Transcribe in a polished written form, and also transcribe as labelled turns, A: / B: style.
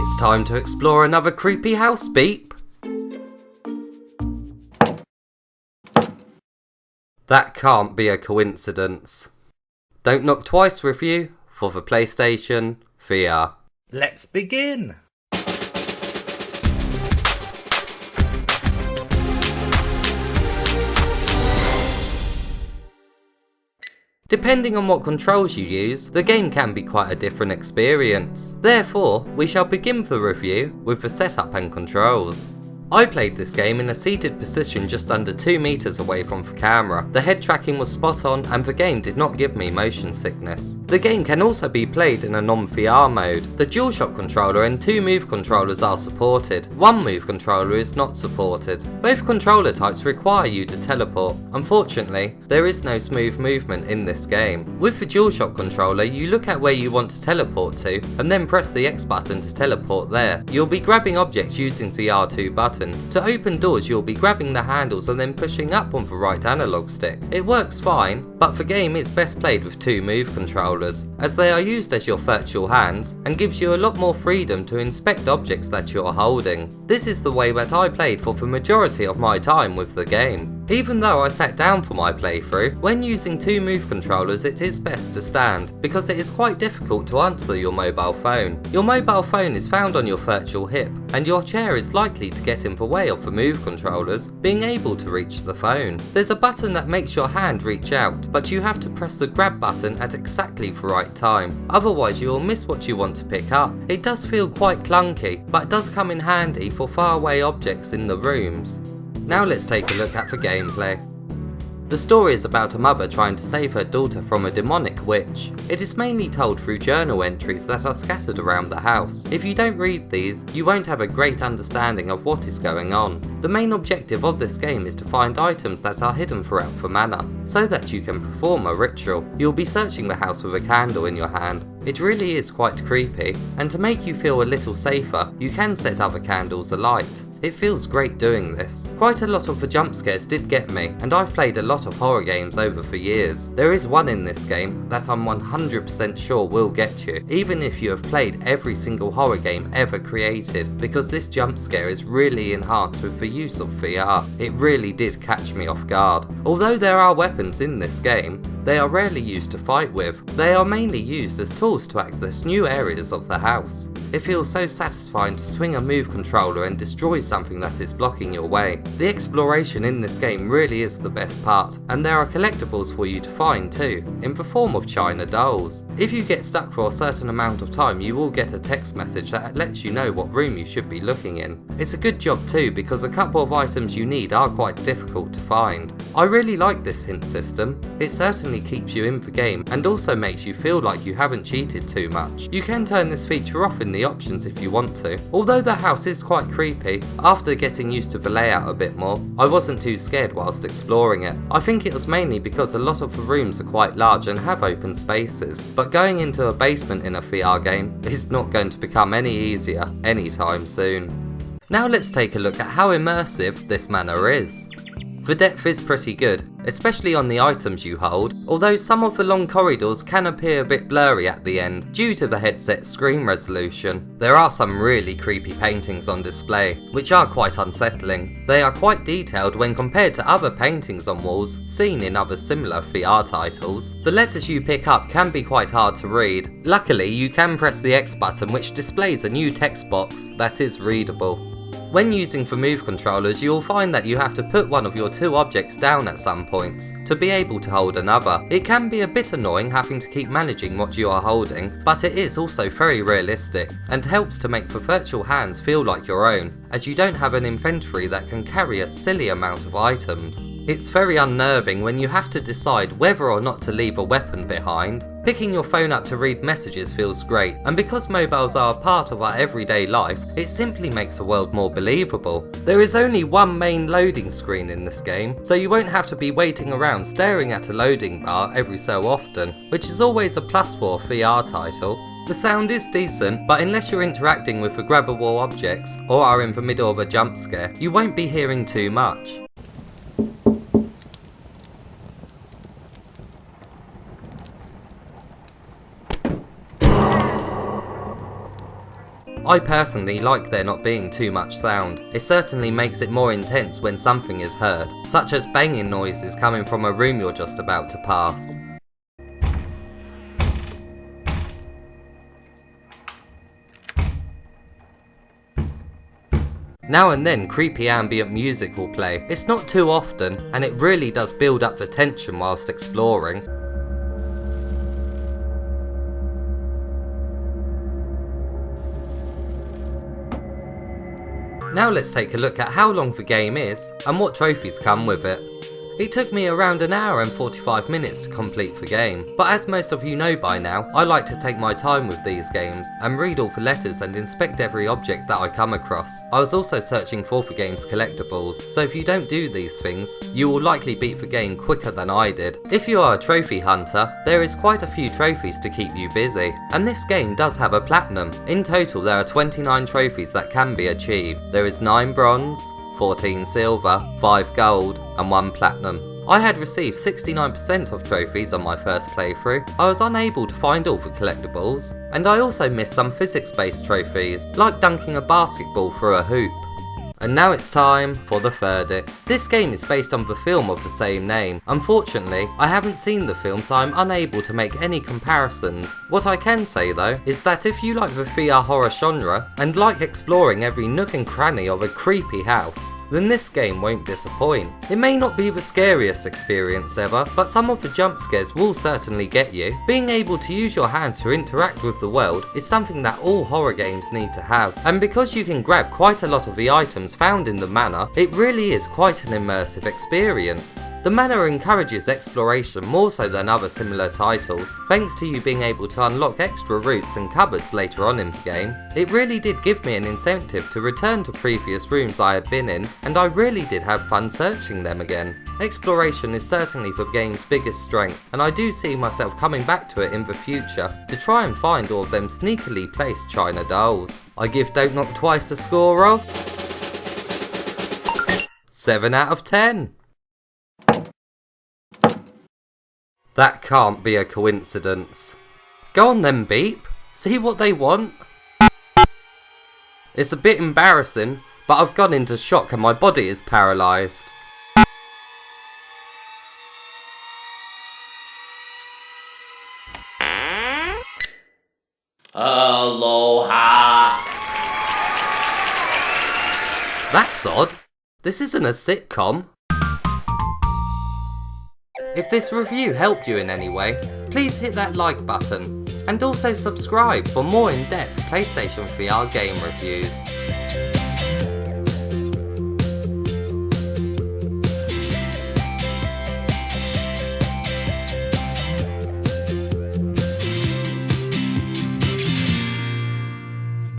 A: It's time to explore another creepy house, Beep. That can't be a coincidence. Don't Knock Twice review for the PlayStation VR.
B: Let's begin!
A: Depending on what controls you use, the game can be quite a different experience. Therefore, we shall begin the review with the setup and controls. I played this game in a seated position just under 2 meters away from the camera. The head tracking was spot on and the game did not give me motion sickness. The game can also be played in a non-VR mode. The DualShock controller and 2 Move controllers are supported. 1 Move controller is not supported. Both controller types require you to teleport. Unfortunately, there is no smooth movement in this game. With the DualShock controller, you look at where you want to teleport to and then press the X button to teleport there. You'll be grabbing objects using the R2 button. To open doors, you'll be grabbing the handles and then pushing up on the right analog stick. It works fine, but the game is best played with 2 Move controllers, as they are used as your virtual hands and gives you a lot more freedom to inspect objects that you're holding. This is the way that I played for the majority of my time with the game. Even though I sat down for my playthrough, when using 2 Move controllers it is best to stand, because it is quite difficult to answer your mobile phone. Your mobile phone is found on your virtual hip, and your chair is likely to get in the way of the Move controllers being able to reach the phone. There's a button that makes your hand reach out, but you have to press the grab button at exactly the right time, otherwise you will miss what you want to pick up. It does feel quite clunky, but does come in handy for far away objects in the rooms. Now let's take a look at the gameplay. The story is about a mother trying to save her daughter from a demonic witch. It is mainly told through journal entries that are scattered around the house. If you don't read these, you won't have a great understanding of what is going on. The main objective of this game is to find items that are hidden throughout the manor, so that you can perform a ritual. You'll be searching the house with a candle in your hand. It really is quite creepy, and to make you feel a little safer, you can set other candles alight. It feels great doing this. Quite a lot of the jump scares did get me, and I've played a lot of horror games over the years. There is one in this game that I'm 100% sure will get you, even if you have played every single horror game ever created, because this jump scare is really enhanced with the use of VR. It really did catch me off guard. Although there are weapons in this game, they are rarely used to fight with. They are mainly used as tools to access new areas of the house. It feels so satisfying to swing a Move controller and destroy something that is blocking your way. The exploration in this game really is the best part, and there are collectibles for you to find too, in the form of China dolls. If you get stuck for a certain amount of time, you will get a text message that lets you know what room you should be looking in. It's a good job too, because a couple of items you need are quite difficult to find. I really like this hint system. It certainly keeps you in the game and also makes you feel like you haven't cheated too much. You can turn this feature off in the options if you want to. Although the house is quite creepy, after getting used to the layout a bit more, I wasn't too scared whilst exploring it. I think it was mainly because a lot of the rooms are quite large and have open spaces, but going into a basement in a VR game is not going to become any easier anytime soon. Now let's take a look at how immersive this manor is. The depth is pretty good, especially on the items you hold, although some of the long corridors can appear a bit blurry at the end due to the headset screen resolution. There are some really creepy paintings on display, which are quite unsettling. They are quite detailed when compared to other paintings on walls seen in other similar VR titles. The letters you pick up can be quite hard to read. Luckily, you can press the X button, which displays a new text box that is readable. When using the Move controllers, you will find that you have to put one of your 2 objects down at some points to be able to hold another. It can be a bit annoying having to keep managing what you are holding, but it is also very realistic and helps to make the virtual hands feel like your own, as you don't have an inventory that can carry a silly amount of items. It's very unnerving when you have to decide whether or not to leave a weapon behind. Picking your phone up to read messages feels great, and because mobiles are a part of our everyday life, it simply makes the world more believable. There is only one main loading screen in this game, so you won't have to be waiting around staring at a loading bar every so often, which is always a plus for a VR title. The sound is decent, but unless you're interacting with the grabbable objects or are in the middle of a jump scare, you won't be hearing too much. I personally like there not being too much sound. It certainly makes it more intense when something is heard, such as banging noises coming from a room you're just about to pass. Now and then creepy ambient music will play. It's not too often, and it really does build up the tension whilst exploring. Now let's take a look at how long the game is, and what trophies come with it. It took me around an hour and 45 minutes to complete the game, but as most of you know by now, I like to take my time with these games and read all the letters and inspect every object that I come across. I was also searching for the game's collectibles, so if you don't do these things, you will likely beat the game quicker than I did. If you are a trophy hunter, there is quite a few trophies to keep you busy, and this game does have a platinum. In total there are 29 trophies that can be achieved. There is 9 bronze, 14 silver, 5 gold and 1 platinum. I had received 69% of trophies on my first playthrough. I was unable to find all the collectibles, and I also missed some physics-based trophies, like dunking a basketball through a hoop. And now it's time for the verdict. This game is based on the film of the same name. Unfortunately, I haven't seen the film, so I'm unable to make any comparisons. What I can say though, is that if you like the VR horror genre, and like exploring every nook and cranny of a creepy house, then this game won't disappoint. It may not be the scariest experience ever, but some of the jump scares will certainly get you. Being able to use your hands to interact with the world is something that all horror games need to have, and because you can grab quite a lot of the items found in the manor, it really is quite an immersive experience. The manor encourages exploration more so than other similar titles, thanks to you being able to unlock extra routes and cupboards later on in the game. It really did give me an incentive to return to previous rooms I had been in, and I really did have fun searching them again. Exploration is certainly the game's biggest strength, and I do see myself coming back to it in the future to try and find all of them sneakily placed China dolls. I give Don't Knock Twice a score of 7 out of 10. That can't be a coincidence. Go on then, Beep. See what they want. It's a bit embarrassing, but I've gone into shock and my body is paralysed.
B: Aloha!
A: That's odd. This isn't a sitcom. If this review helped you in any way, please hit that like button, and also subscribe for more in-depth PlayStation VR game reviews.